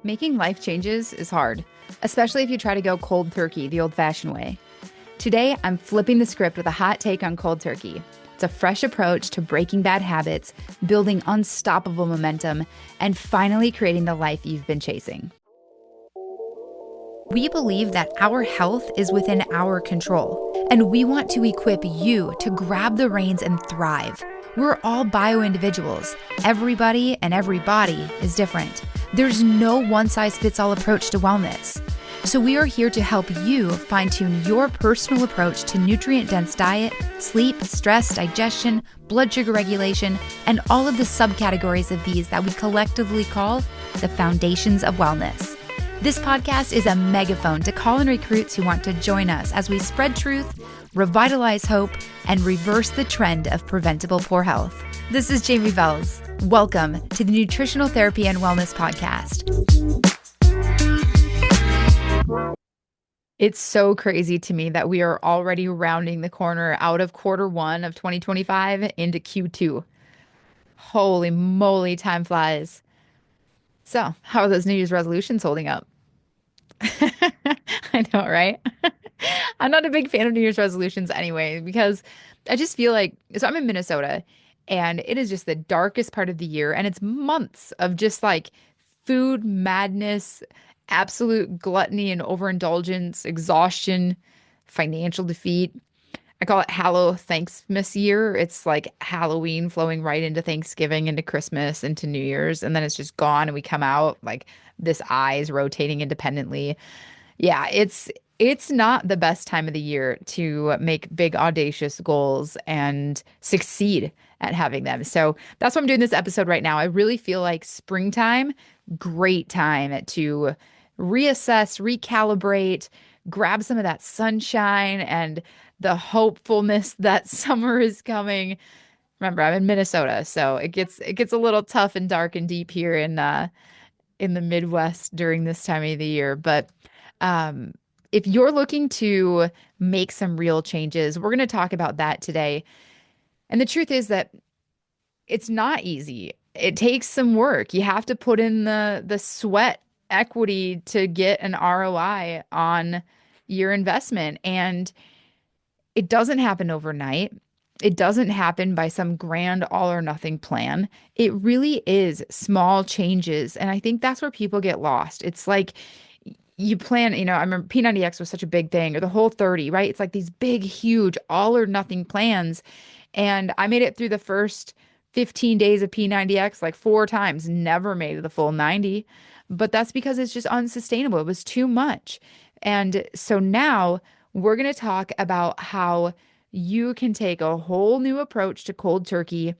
Making life changes is hard, especially if you try to go cold turkey the old-fashioned way. Today, I'm flipping the script with a hot take on cold turkey. It's a fresh approach to breaking bad habits, building unstoppable momentum, and finally creating the life you've been chasing. We believe that our health is within our control, and we want to equip you to grab the reins and thrive. We're all bio-individuals. Everybody and every body is different. There's no one-size-fits-all approach to wellness. So we are here to help you fine-tune your personal approach to nutrient-dense diet, sleep, stress, digestion, blood sugar regulation, and all of the subcategories of these that we collectively call the foundations of wellness. This podcast is a megaphone to call in recruits who want to join us as we spread truth, revitalize hope, and reverse the trend of preventable poor health. This is Jamie Belz. Welcome to the Nutritional Therapy and Wellness Podcast. It's so crazy to me that we are already rounding the corner out of quarter one of 2025 into Q2. Holy moly, time flies. So, how are those New Year's resolutions holding up? I know, right? I'm not a big fan of New Year's resolutions anyway, because I just feel like, so I'm in Minnesota and it is just the darkest part of the year. And it's months of just like food madness, absolute gluttony and overindulgence, exhaustion, financial defeat. I call it Hallow Thanksmas year. It's like Halloween flowing right into Thanksgiving, into Christmas, into New Year's, and then it's just gone and we come out like this eye is rotating independently. Yeah, it's not the best time of the year to make big audacious goals and succeed at having them. So that's why I'm doing this episode right now. I really feel like springtime, great time to reassess, recalibrate, grab some of that sunshine and the hopefulness that summer is coming. Remember, I'm in Minnesota, so it gets a little tough and dark and deep here in the Midwest during this time of the year. But um, if you're looking to make some real changes, we're going to talk about that today. And the truth is that it's not easy. It takes some work. You have to put in the sweat equity to get an ROI on your investment. And it doesn't happen overnight. It doesn't happen by some grand all or nothing plan. It really is small changes. And I think that's where people get lost. It's like you plan, I remember P90X was such a big thing, or the Whole30, right? It's like these big, huge, all or nothing plans. And I made it through the first 15 days of P90X like 4 times, never made it the full 90. But that's because it's just unsustainable. It was too much. And so now we're going to talk about how you can take a whole new approach to cold turkey.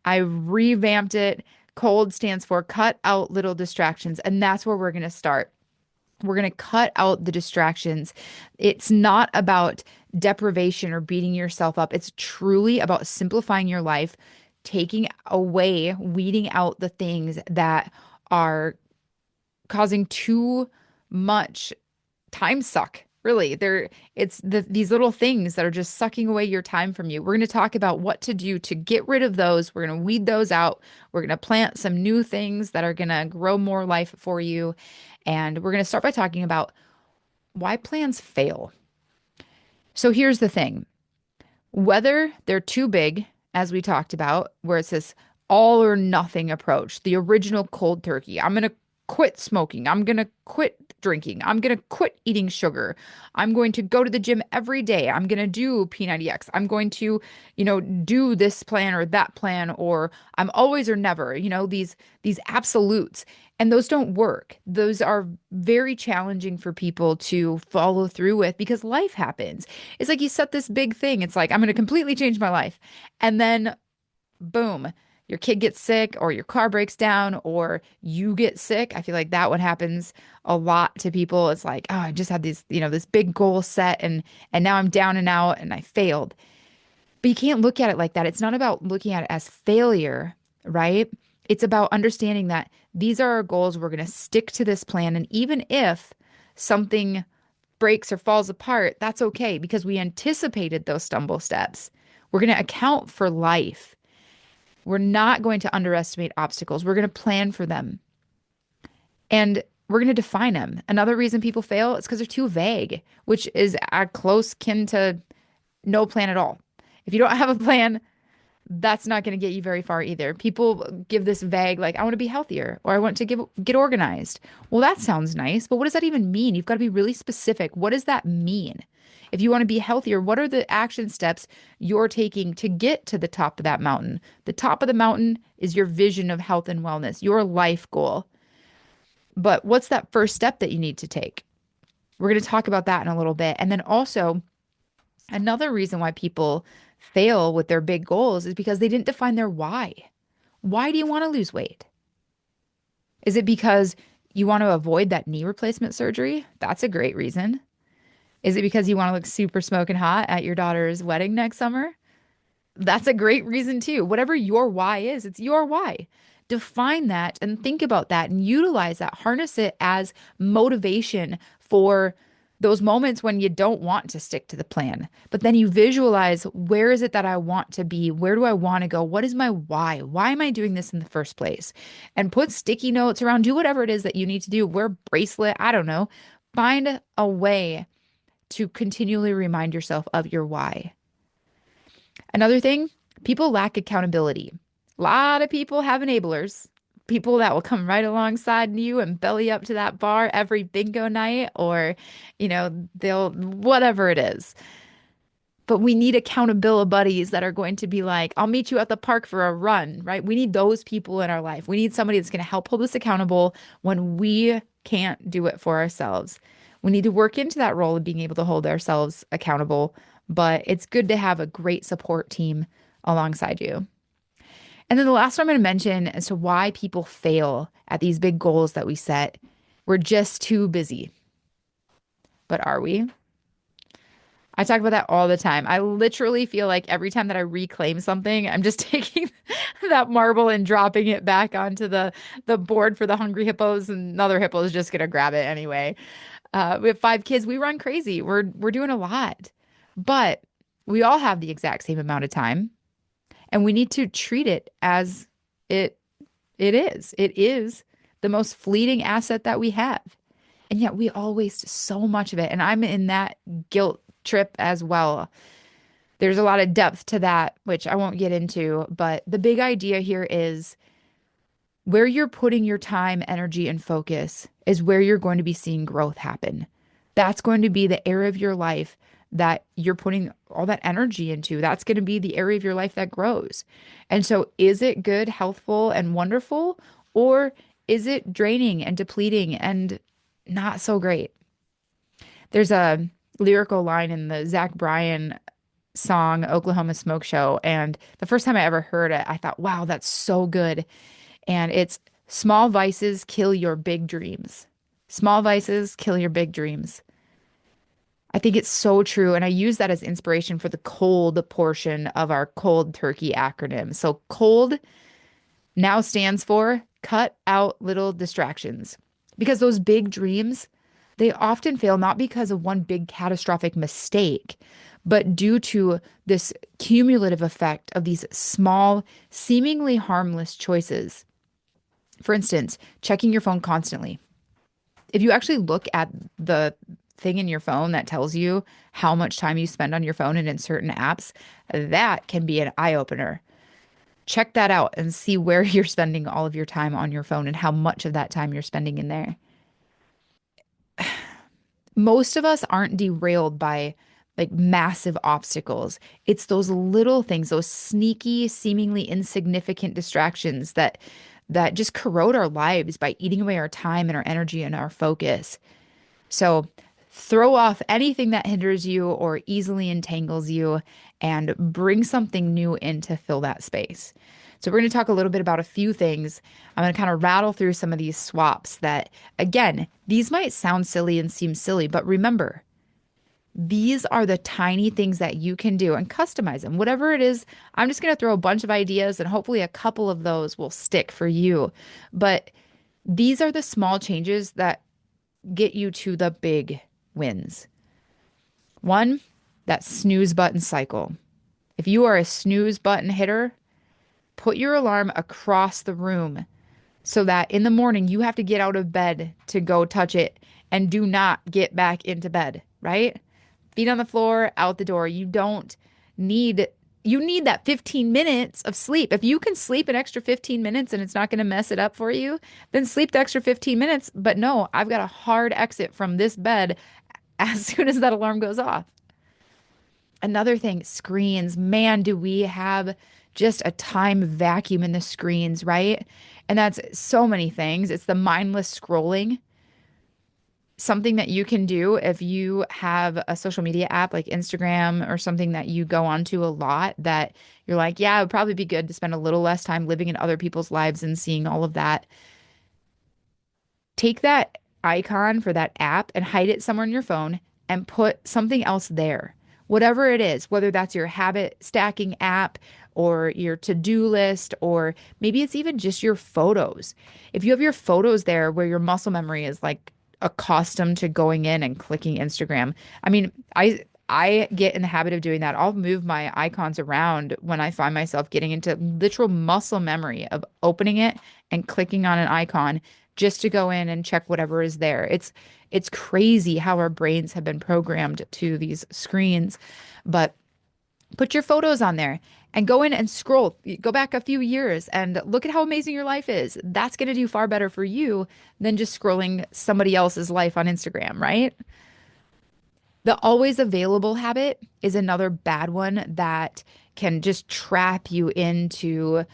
I revamped it. Cold stands for cut out little distractions. And that's where we're going to start. We're going to cut out the distractions. It's not about deprivation or beating yourself up. It's truly about simplifying your life, taking away, weeding out the things that are causing too much time suck. Really, these little things that are just sucking away your time from you. We're going to talk about what to do to get rid of those. We're going to weed those out. We're going to plant some new things that are going to grow more life for you. And we're going to start by talking about why plans fail. So here's the thing. Whether they're too big, as we talked about, where it's this all or nothing approach, the original cold turkey. I'm going to quit smoking. I'm going to quit drinking. I'm going to quit eating sugar. I'm going to go to the gym every day. I'm going to do P90X. I'm going to, do this plan or that plan, or I'm always or never, these absolutes. And those don't work. Those are very challenging for people to follow through with because life happens. It's like you set this big thing. It's like, I'm going to completely change my life. And then boom, your kid gets sick or your car breaks down or you get sick. I feel like that one happens a lot to people. It's like, oh, I just had this big goal set and now I'm down and out and I failed. But you can't look at it like that. It's not about looking at it as failure, right? It's about understanding that these are our goals. We're going to stick to this plan. And even if something breaks or falls apart, that's okay because we anticipated those stumble steps. We're going to account for life. We're not going to underestimate obstacles. We're going to plan for them. And we're going to define them. Another reason people fail is because they're too vague, which is a close kin to no plan at all. If you don't have a plan, that's not going to get you very far either. People give this vague, like, I want to be healthier or I want to get organized. Well, that sounds nice, but what does that even mean? You've got to be really specific. What does that mean? If you want to be healthier, what are the action steps you're taking to get to the top of that mountain? The top of the mountain is your vision of health and wellness, your life goal. But what's that first step that you need to take? We're going to talk about that in a little bit. And then also, another reason why people fail with their big goals is because they didn't define their why. Why do you want to lose weight? Is it because you want to avoid that knee replacement surgery? That's a great reason. Is it because you want to look super smoking hot at your daughter's wedding next summer? That's a great reason too. Whatever your why is, it's your why. Define that and think about that and utilize that. Harness it as motivation for those moments when you don't want to stick to the plan. But then you visualize, where is it that I want to be? Where do I want to go? What is my why? Why am I doing this in the first place? And put sticky notes around, do whatever it is that you need to do. Wear a bracelet, I don't know. Find a way to continually remind yourself of your why. Another thing, people lack accountability. A lot of people have enablers, people that will come right alongside you and belly up to that bar every bingo night, or, they'll, whatever it is. But we need accountability buddies that are going to be like, I'll meet you at the park for a run, right? We need those people in our life. We need somebody that's going to help hold us accountable when we can't do it for ourselves. We need to work into that role of being able to hold ourselves accountable, but it's good to have a great support team alongside you. And then the last one I'm going to mention as to why people fail at these big goals that we set, we're just too busy. But are we? I talk about that all the time. I literally feel like every time that I reclaim something, I'm just taking that marble and dropping it back onto the board for the hungry hippos, and another hippo is just gonna grab it anyway. We have 5 kids. We run crazy. We're doing a lot, but we all have the exact same amount of time, and we need to treat it as it it is. It is the most fleeting asset that we have. And yet we all waste so much of it. And I'm in that guilt trip as well. There's a lot of depth to that, which I won't get into. But the big idea here is where you're putting your time, energy, and focus is where you're going to be seeing growth happen. That's going to be the area of your life that you're putting all that energy into. That's going to be the area of your life that grows. And so, is it good, healthful, and wonderful? Or is it draining and depleting and not so great? There's a lyrical line in the Zach Bryan song, Oklahoma Smoke Show. And the first time I ever heard it, I thought, wow, that's so good. And it's small vices kill your big dreams. Small vices kill your big dreams. I think it's so true. And I use that as inspiration for the COLD portion of our cold turkey acronym. So COLD now stands for cut out little distractions, because those big dreams, they often fail not because of one big catastrophic mistake, but due to this cumulative effect of these small, seemingly harmless choices. For instance, checking your phone constantly. If you actually look at the thing in your phone that tells you how much time you spend on your phone and in certain apps, that can be an eye opener. Check that out and see where you're spending all of your time on your phone and how much of that time you're spending in there. Most of us aren't derailed by like massive obstacles. It's those little things, those sneaky, seemingly insignificant distractions that just corrode our lives by eating away our time and our energy and our focus. So throw off anything that hinders you or easily entangles you and bring something new in to fill that space. So we're going to talk a little bit about a few things. I'm going to kind of rattle through some of these swaps that, again, these might sound silly and seem silly, but remember, these are the tiny things that you can do and customize them. Whatever it is, I'm just going to throw a bunch of ideas and hopefully a couple of those will stick for you. But these are the small changes that get you to the big wins. One, that snooze button cycle. If you are a snooze button hitter, put your alarm across the room so that in the morning you have to get out of bed to go touch it and do not get back into bed, right? Feet on the floor, out the door. Need you need that 15 minutes of sleep. If you can sleep an extra 15 minutes and it's not going to mess it up for you, then sleep the extra 15 minutes. But no, I've got a hard exit from this bed as soon as that alarm goes off. Another thing, screens. Man, do we have just a time vacuum in the screens, right? And that's so many things. It's the mindless scrolling, something that you can do if you have a social media app like Instagram or something that you go onto a lot that you're like, yeah, it would probably be good to spend a little less time living in other people's lives and seeing all of that. Take that icon for that app and hide it somewhere in your phone and put something else there. Whatever it is, whether that's your habit stacking app or your to-do list, or maybe it's even just your photos. If you have your photos there where your muscle memory is like accustomed to going in and clicking Instagram. I mean, I get in the habit of doing that. I'll move my icons around when I find myself getting into literal muscle memory of opening it and clicking on an icon just to go in and check whatever is there. It's crazy how our brains have been programmed to these screens. But put your photos on there and go in and scroll. Go back a few years and look at how amazing your life is. That's going to do far better for you than just scrolling somebody else's life on Instagram, right? The always available habit is another bad one that can just trap you into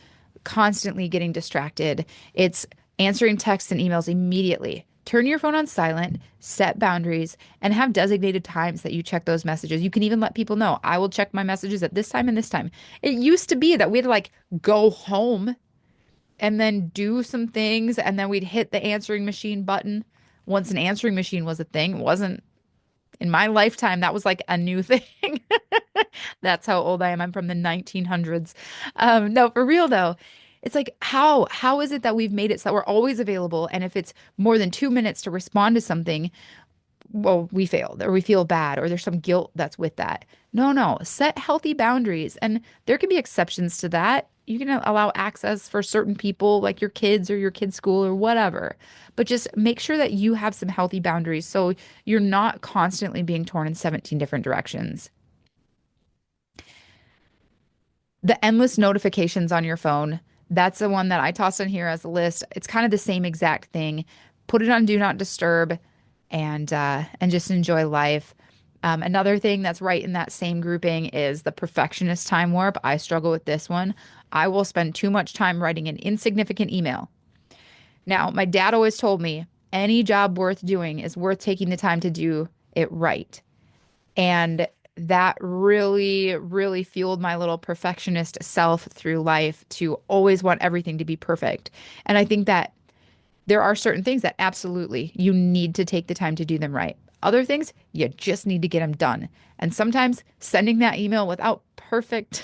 constantly getting distracted. It's answering texts and emails immediately. Turn your phone on silent, set boundaries, and have designated times that you check those messages. You can even let people know, I will check my messages at this time and this time. It used to be that we'd like go home and then do some things, and then we'd hit the answering machine button. Once an answering machine was a thing, it wasn't in my lifetime, that was like a new thing. That's how old I am. I'm from the 1900s. No, for real though. It's like how is it that we've made it so that we're always available? And if it's more than 2 minutes to respond to something, well, we failed or we feel bad or there's some guilt that's with that. No, no, set healthy boundaries. And there can be exceptions to that. You can allow access for certain people, like your kids or your kids' school or whatever. But just make sure that you have some healthy boundaries so you're not constantly being torn in 17 different directions. The endless notifications on your phone, that's the one that I tossed in here as a list. It's kind of the same exact thing. Put it on do not disturb and just enjoy life. Another thing that's right in that same grouping is the perfectionist time warp. I struggle with this one. I will spend too much time writing an insignificant email. Now, my dad always told me any job worth doing is worth taking the time to do it right. And that really, really fueled my little perfectionist self through life to always want everything to be perfect. And I think that there are certain things that absolutely you need to take the time to do them right. Other things, you just need to get them done. And sometimes sending that email without perfect,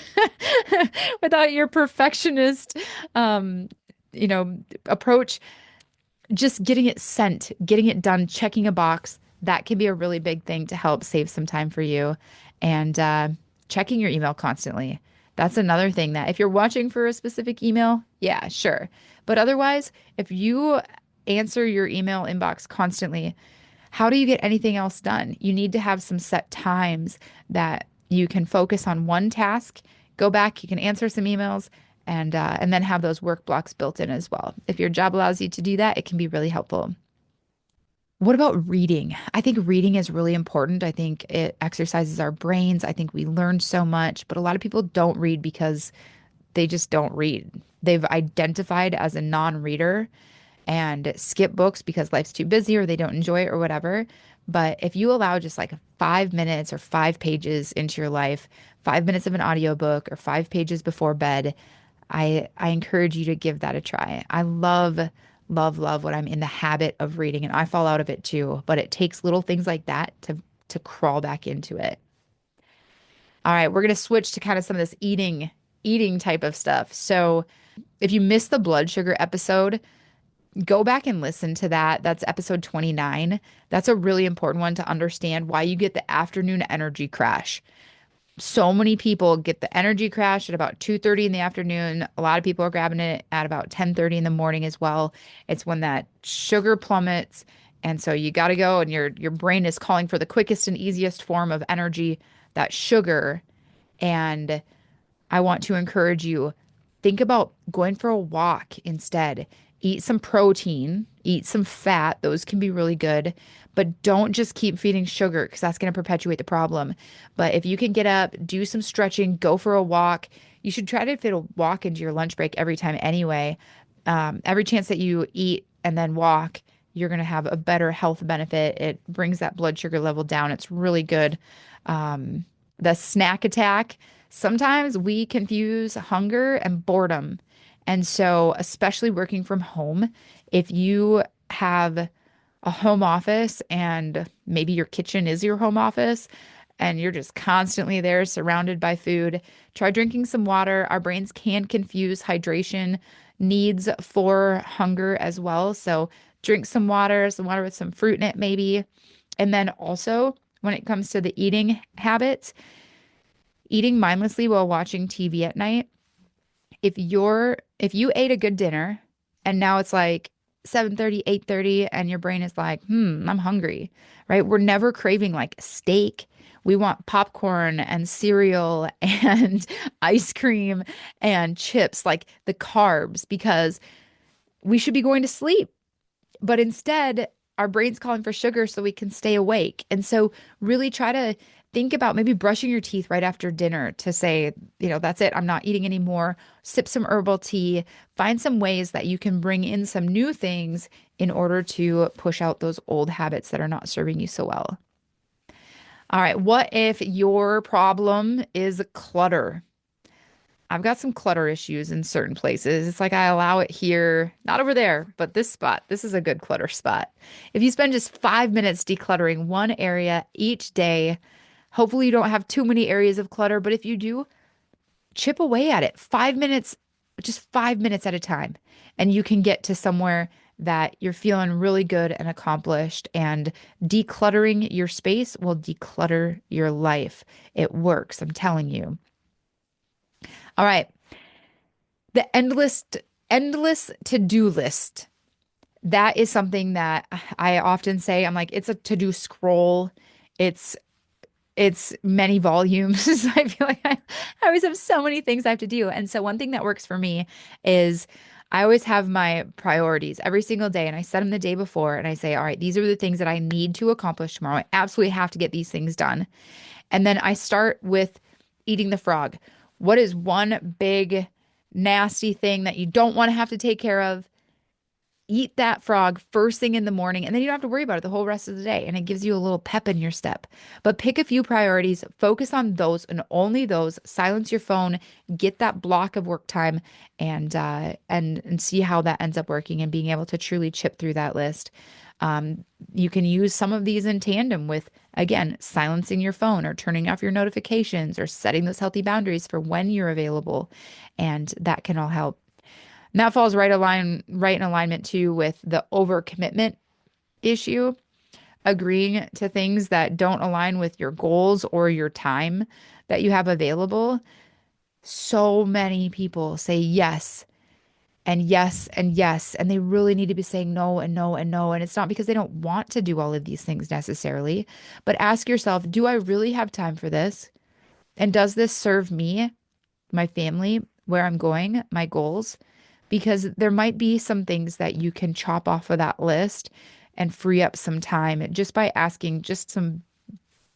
without your perfectionist, um, approach, just getting it sent, getting it done, checking a box, that can be a really big thing to help save some time for you. And checking your email constantly. That's another thing that if you're watching for a specific email, yeah, sure. But otherwise, if you answer your email inbox constantly, how do you get anything else done? You need to have some set times that you can focus on one task, go back, you can answer some emails, and then have those work blocks built in as well. If your job allows you to do that, it can be really helpful. What about reading? I think reading is really important. I think it exercises our brains. I think we learn so much, but a lot of people don't read because they just don't read. They've identified as a non-reader and skip books because life's too busy or they don't enjoy it or whatever. But if you allow just like 5 minutes or 5 pages into your life, 5 minutes of an audiobook or 5 pages before bed, I encourage you to give that a try. I love, love, love when I'm in the habit of reading, and I fall out of it too. But it takes little things like that to crawl back into it. All right, we're gonna switch to kind of some of this eating type of stuff. So if you missed the blood sugar episode, go back and listen to that. That's episode 29. That's a really important one to understand why you get the afternoon energy crash. So many people get the energy crash at about 2:30 in the afternoon. A lot of people are grabbing it at about 10:30 in the morning as well. It's when that sugar plummets. And so you got to go and your brain is calling for the quickest and easiest form of energy, that sugar. And I want to encourage you, think about going for a walk instead. Eat some protein, eat some fat. Those can be really good, but don't just keep feeding sugar because that's going to perpetuate the problem. But if you can get up, do some stretching, go for a walk. You should try to fit a walk into your lunch break every time anyway. Every chance that you eat and then walk, you're going to have a better health benefit. It brings that blood sugar level down. It's really good. Um, the snack attack. Sometimes we confuse hunger and boredom. And so, especially working from home, if you have a home office and maybe your kitchen is your home office and you're just constantly there surrounded by food, try drinking some water. Our brains can confuse hydration needs for hunger as well. So, drink some water with some fruit in it, maybe. And then also, when it comes to the eating habits, eating mindlessly while watching TV at night, if you ate a good dinner and now it's like 7:30, 8:30 and your brain is like, I'm hungry, right? We're never craving like steak. We want popcorn and cereal and ice cream and chips, like the carbs, because we should be going to sleep. But instead, our brain's calling for sugar so we can stay awake. And so, really try to think about maybe brushing your teeth right after dinner to say, that's it, I'm not eating anymore. Sip some herbal tea, find some ways that you can bring in some new things in order to push out those old habits that are not serving you so well. All right, what if your problem is clutter? I've got some clutter issues in certain places. It's like I allow it here, not over there, but this spot. This is a good clutter spot. If you spend just 5 minutes decluttering one area each day, hopefully you don't have too many areas of clutter, but if you do, chip away at it. 5 minutes, just 5 minutes at a time. And you can get to somewhere that you're feeling really good and accomplished. And decluttering your space will declutter your life. It works, I'm telling you. All right. The endless to-do list. That is something that I often say. I'm like, it's a to-do scroll. It's it's many volumes. I feel like I always have so many things I have to do. And so one thing that works for me is I always have my priorities every single day and I set them the day before and I say, all right, these are the things that I need to accomplish tomorrow. I absolutely have to get these things done. And then I start with eating the frog. What is one big nasty thing that you don't want to have to take care of? Eat that frog first thing in the morning, and then you don't have to worry about it the whole rest of the day. And it gives you a little pep in your step. But pick a few priorities, focus on those and only those. Silence your phone, get that block of work time, and see how that ends up working and being able to truly chip through that list. You can use some of these in tandem with, again, silencing your phone or turning off your notifications or setting those healthy boundaries for when you're available. And that can all help. And that falls right in alignment too with the overcommitment issue, agreeing to things that don't align with your goals or your time that you have available. So many people say yes and yes and yes, and they really need to be saying no and no and no. And it's not because they don't want to do all of these things necessarily, but ask yourself, do I really have time for this? And does this serve me, my family, where I'm going, my goals? Because there might be some things that you can chop off of that list and free up some time just by asking just some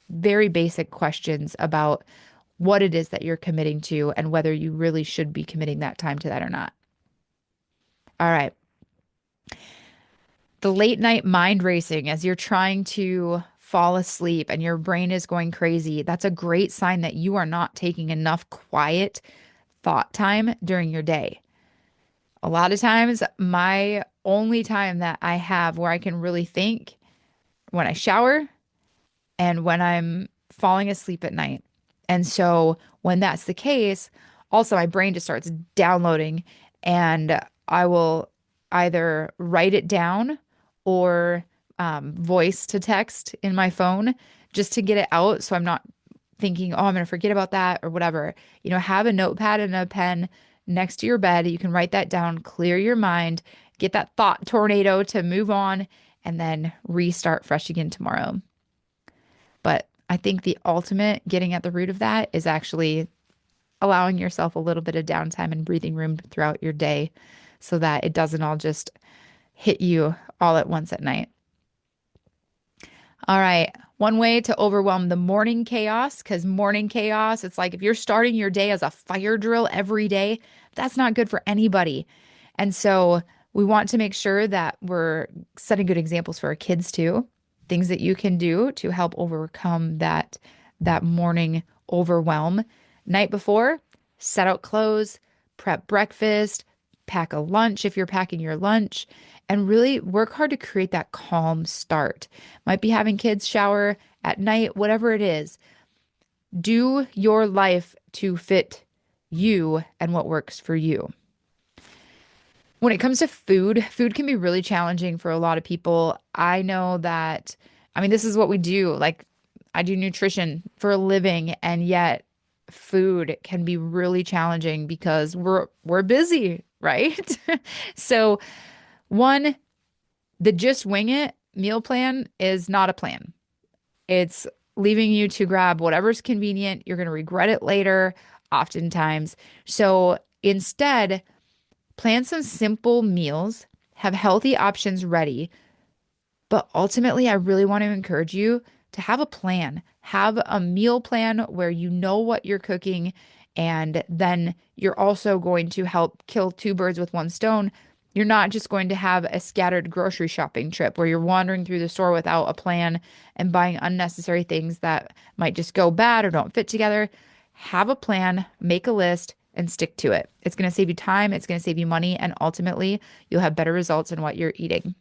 very basic questions about what it is that you're committing to and whether you really should be committing that time to that or not. All right. The late night mind racing as you're trying to fall asleep and your brain is going crazy, that's a great sign that you are not taking enough quiet thought time during your day. A lot of times, my only time that I have where I can really think when I shower and when I'm falling asleep at night. And so, when that's the case, also my brain just starts downloading and I will either write it down or voice to text in my phone just to get it out so I'm not thinking, oh, I'm going to forget about that or whatever, have a notepad and a pen next to your bed. You can write that down, clear your mind, get that thought tornado to move on, and then restart fresh again tomorrow. But I think the ultimate getting at the root of that is actually allowing yourself a little bit of downtime and breathing room throughout your day so that it doesn't all just hit you all at once at night. All right. One way to overwhelm the morning chaos, because morning chaos, it's like if you're starting your day as a fire drill every day, that's not good for anybody. And so we want to make sure that we're setting good examples for our kids too. Things that you can do to help overcome that morning overwhelm. Night before, set out clothes, prep breakfast, pack a lunch if you're packing your lunch, and really work hard to create that calm start. Might be having kids shower at night, whatever it is. Do your life to fit you and what works for you. When it comes to food, food can be really challenging for a lot of people. I know that, I mean, this is what we do. Like, I do nutrition for a living, and yet food can be really challenging because we're busy, right? So, one, the just wing it meal plan is not a plan. It's leaving you to grab whatever's convenient. You're going to regret it later, oftentimes. So instead, plan some simple meals, have healthy options ready. But ultimately, I really want to encourage you to have a plan, have a meal plan where you know what you're cooking, and then you're also going to help kill two birds with one stone. You're not just going to have a scattered grocery shopping trip where you're wandering through the store without a plan and buying unnecessary things that might just go bad or don't fit together. Have a plan, make a list, and stick to it. It's going to save you time, it's going to save you money, and ultimately, you'll have better results in what you're eating.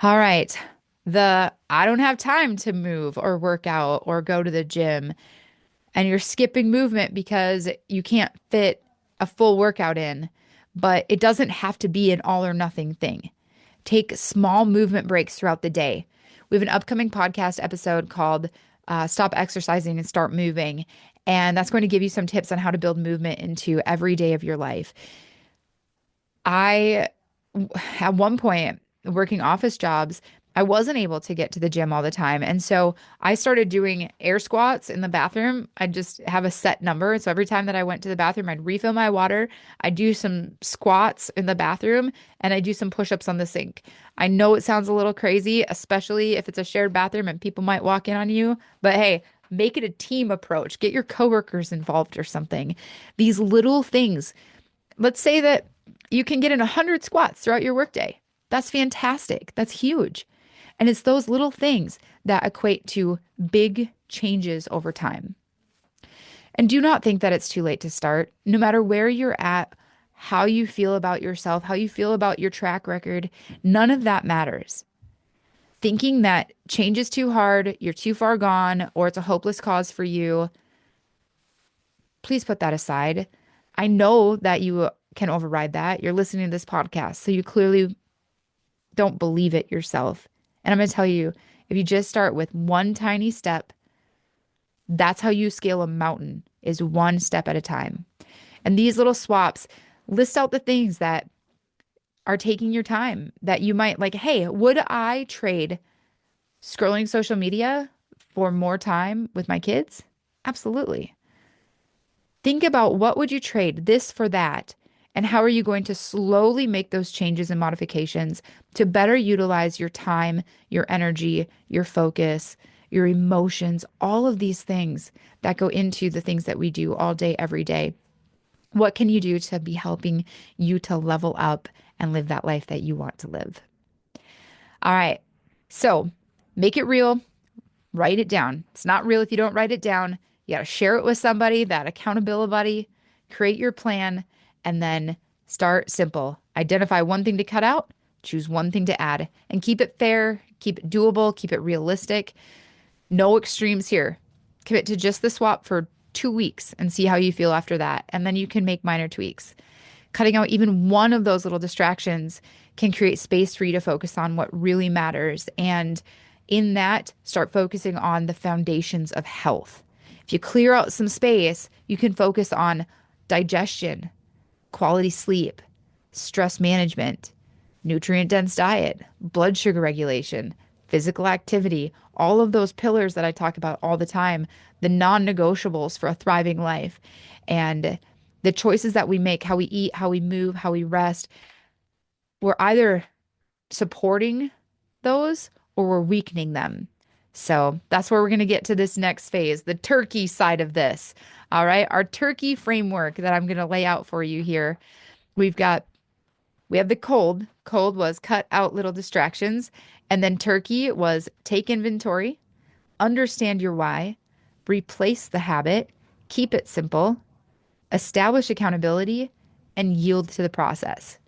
All right. I don't have time to move or work out or go to the gym, and you're skipping movement because you can't fit a full workout in, but it doesn't have to be an all or nothing thing. Take small movement breaks throughout the day. We have an upcoming podcast episode called Stop Exercising and Start Moving, and that's going to give you some tips on how to build movement into every day of your life. I, at one point, working office jobs, I wasn't able to get to the gym all the time. And so I started doing air squats in the bathroom. I'd just have a set number. So every time that I went to the bathroom, I'd refill my water. I'd do some squats in the bathroom and I'd do some push-ups on the sink. I know it sounds a little crazy, especially if it's a shared bathroom and people might walk in on you. But hey, make it a team approach. Get your coworkers involved or something. These little things. Let's say that you can get in 100 squats throughout your workday. That's fantastic. That's huge. And it's those little things that equate to big changes over time. And do not think that it's too late to start. No matter where you're at, how you feel about yourself, how you feel about your track record, none of that matters. Thinking that change is too hard, you're too far gone, or it's a hopeless cause for you, please put that aside. I know that you can override that. You're listening to this podcast, so you clearly don't believe it yourself. And I'm going to tell you, if you just start with one tiny step, that's how you scale a mountain, is one step at a time. And these little swaps, list out the things that are taking your time that you might like, hey, would I trade scrolling social media for more time with my kids? Absolutely. Think about what would you trade this for that? And how are you going to slowly make those changes and modifications to better utilize your time, your energy, your focus, your emotions, all of these things that go into the things that we do all day, every day? What can you do to be helping you to level up and live that life that you want to live? All right. So make it real. Write it down. It's not real if you don't write it down. You got to share it with somebody, that accountability buddy, create your plan, and then start simple. Identify one thing to cut out, choose one thing to add, and keep it fair, keep it doable, keep it realistic. No extremes here. Commit to just the swap for 2 weeks and see how you feel after that. And then you can make minor tweaks. Cutting out even one of those little distractions can create space for you to focus on what really matters. And in that, start focusing on the foundations of health. If you clear out some space, you can focus on digestion, quality sleep, stress management, nutrient dense diet, blood sugar regulation, physical activity, all of those pillars that I talk about all the time, the non negotiables for a thriving life. And the choices that we make, how we eat, how we move, how we rest, we're either supporting those or we're weakening them. So that's where we're going to get to this next phase, the turkey side of this. All right. Our turkey framework that I'm going to lay out for you here. We've got, we have the cold. Cold was cut out little distractions. And then turkey was take inventory, understand your why, replace the habit, keep it simple, establish accountability, and yield to the process.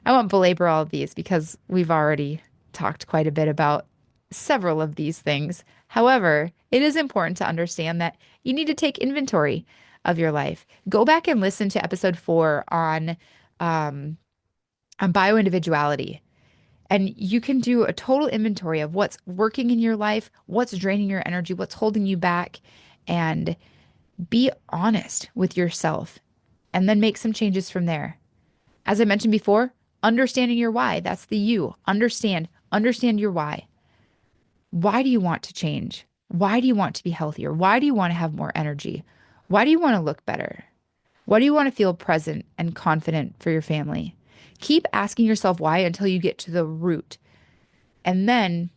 I won't belabor all of these because we've already talked quite a bit about several of these things. However, it is important to understand that you need to take inventory of your life. Go back and listen to episode 4 on bioindividuality, and you can do a total inventory of what's working in your life, what's draining your energy, what's holding you back, and be honest with yourself, and then make some changes from there. As I mentioned before, understanding your why. That's the you. Understand your why. Why do you want to change? Why do you want to be healthier? Why do you want to have more energy? Why do you want to look better? Why do you want to feel present and confident for your family? Keep asking yourself why until you get to the root. And then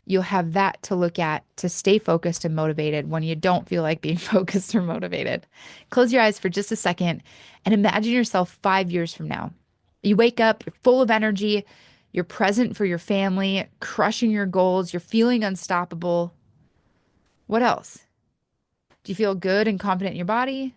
you'll have that to look at to stay focused and motivated when you don't feel like being focused or motivated. Close your eyes for just a second and imagine yourself 5 years from now. You wake up, you're full of energy, you're present for your family, crushing your goals, you're feeling unstoppable. What else? Do you feel good and confident in your body?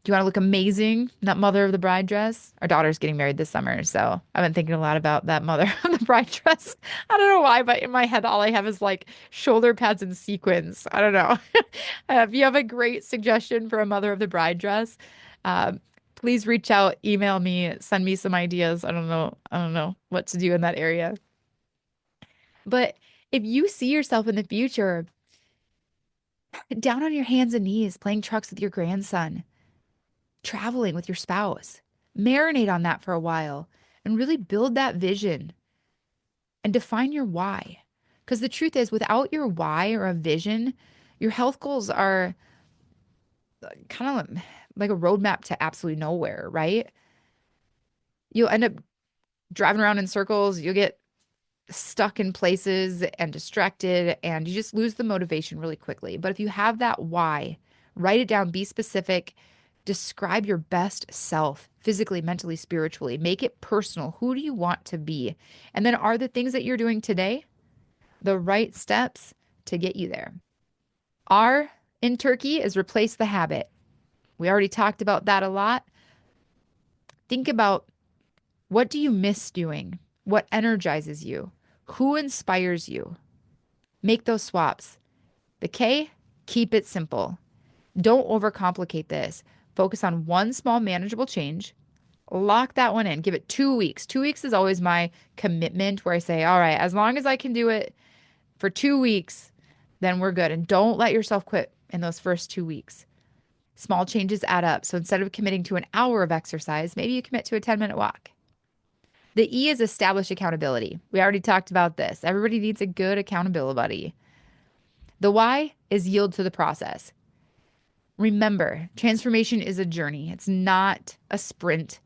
Do you want to look amazing in that mother of the bride dress? Our daughter's getting married this summer, so I've been thinking a lot about that mother of the bride dress. I don't know why, but in my head, all I have is like shoulder pads and sequins. I don't know. If you have a great suggestion for a mother of the bride dress, please reach out, email me, send me some ideas. I don't know. I don't know what to do in that area. But if you see yourself in the future down on your hands and knees playing trucks with your grandson, traveling with your spouse. Marinate on that for a while and really build that vision and define your why. Because the truth is, without your why or a vision, your health goals are kind of like a roadmap to absolutely nowhere, right? You'll end up driving around in circles, you'll get stuck in places and distracted, and you just lose the motivation really quickly. But if you have that why, write it down, be specific, describe your best self physically, mentally, spiritually, make it personal. Who do you want to be? And then are the things that you're doing today the right steps to get you there? R in Turkey is replace the habit. We already talked about that a lot. Think about what do you miss doing? What energizes you? Who inspires you? Make those swaps. The K, keep it simple. Don't overcomplicate this. Focus on one small manageable change. Lock that one in. Give it 2 weeks. 2 weeks is always my commitment where I say, all right, as long as I can do it for 2 weeks, then we're good. And don't let yourself quit in those first 2 weeks. Small changes add up. So instead of committing to an hour of exercise, maybe you commit to a 10-minute walk. The E is establish accountability. We already talked about this. Everybody needs a good accountability buddy. The Y is yield to the process. Remember, transformation is a journey. It's not a sprint.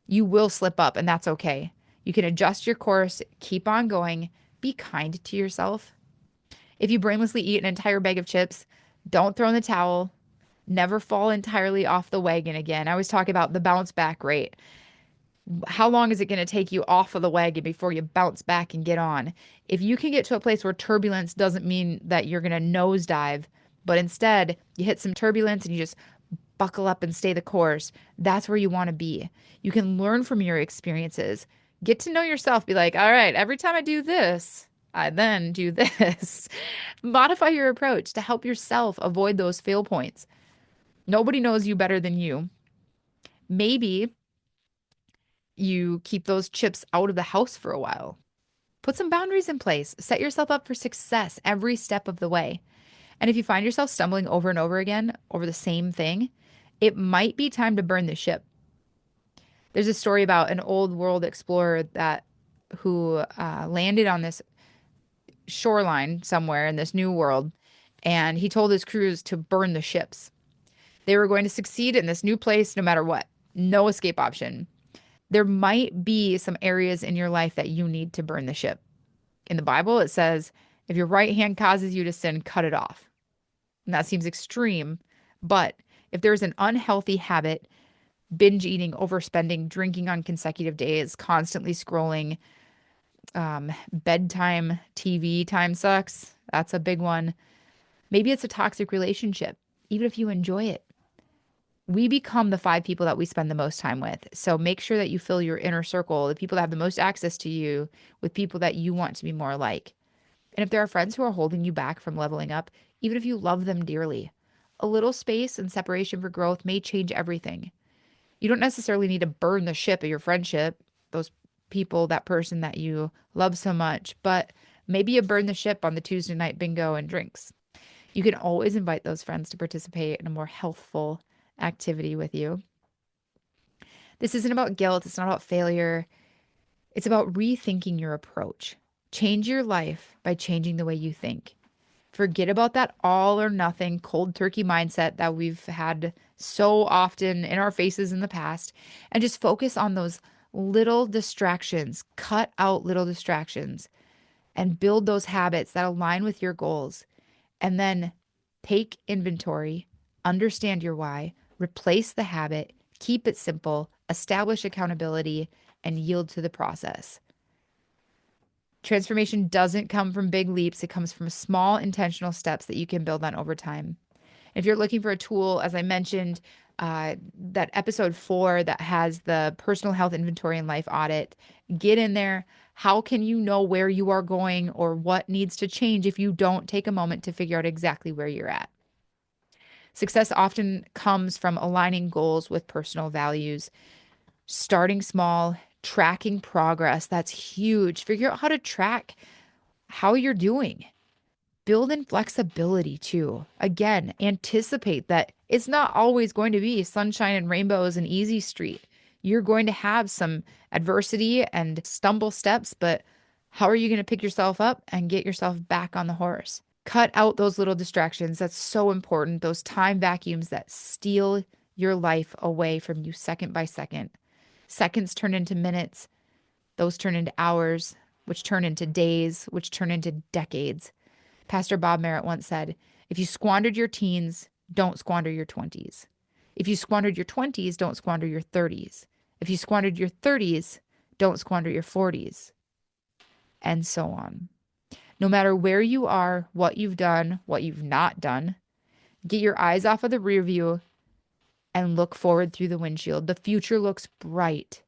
You will slip up, and that's okay. You can adjust your course, keep on going, be kind to yourself. If you brainlessly eat an entire bag of chips, don't throw in the towel. Never fall entirely off the wagon again. I always talk about the bounce back rate. How long is it going to take you off of the wagon before you bounce back and get on? If you can get to a place where turbulence doesn't mean that you're going to nosedive, but instead you hit some turbulence and you just buckle up and stay the course, that's where you want to be. You can learn from your experiences, get to know yourself, be like, all right, every time I do this, I then do this. Modify your approach to help yourself avoid those fail points. Nobody knows you better than you. Maybe you keep those chips out of the house for a while. Put some boundaries in place. Set yourself up for success every step of the way. And if you find yourself stumbling over and over again over the same thing, it might be time to burn the ship. There's a story about an old world explorer that who landed on this shoreline somewhere in this new world, and he told his crews to burn the ships. They were going to succeed in this new place no matter what. No escape option. There might be some areas in your life that you need to burn the ship. In the Bible, it says, if your right hand causes you to sin, cut it off. And that seems extreme, but if there's an unhealthy habit, binge eating, overspending, drinking on consecutive days, constantly scrolling, bedtime TV time sucks. That's a big one. Maybe it's a toxic relationship, even if you enjoy it. We become the 5 people that we spend the most time with. So make sure that you fill your inner circle, the people that have the most access to you, with people that you want to be more like. And if there are friends who are holding you back from leveling up, even if you love them dearly, a little space and separation for growth may change everything. You don't necessarily need to burn the ship of your friendship, those people, that person that you love so much, but maybe you burn the ship on the Tuesday night bingo and drinks. You can always invite those friends to participate in a more healthful activity with you. This isn't about guilt. It's not about failure. It's about rethinking your approach. Change your life by changing the way you think. Forget about that all or nothing cold turkey mindset that we've had so often in our faces in the past, and just focus on those little distractions. Cut out little distractions and build those habits that align with your goals. And then take inventory, understand your why, replace the habit, keep it simple, establish accountability, and yield to the process. Transformation doesn't come from big leaps. It comes from small intentional steps that you can build on over time. If you're looking for a tool, as I mentioned, that episode 4 that has the personal health inventory and life audit, get in there. How can you know where you are going or what needs to change if you don't take a moment to figure out exactly where you're at? Success often comes from aligning goals with personal values, starting small, tracking progress. That's huge. Figure out how to track how you're doing. Build in flexibility too. Again, anticipate that it's not always going to be sunshine and rainbows and easy street. You're going to have some adversity and stumble steps, but how are you going to pick yourself up and get yourself back on the horse? Cut out those little distractions. That's so important. Those time vacuums that steal your life away from you second by second. Seconds turn into minutes. Those turn into hours, which turn into days, which turn into decades. Pastor Bob Merritt once said, if you squandered your teens, don't squander your 20s. If you squandered your 20s, don't squander your 30s. If you squandered your 30s, don't squander your 40s. And so on. No matter where you are, what you've done, what you've not done, get your eyes off of the rear view and look forward through the windshield. The future looks bright.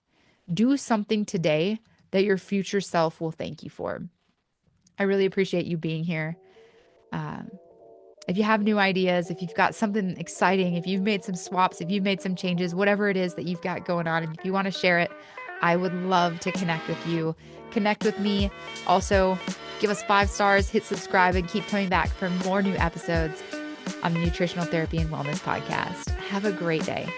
Do something today that your future self will thank you for. I really appreciate you being here. If you have new ideas, if you've got something exciting, if you've made some swaps, if you've made some changes, whatever it is that you've got going on, and if you want to share it, I would love to connect with you. Connect with me. Also, give us 5 stars, hit subscribe, and keep coming back for more new episodes on the Nutritional Therapy and Wellness Podcast. Have a great day.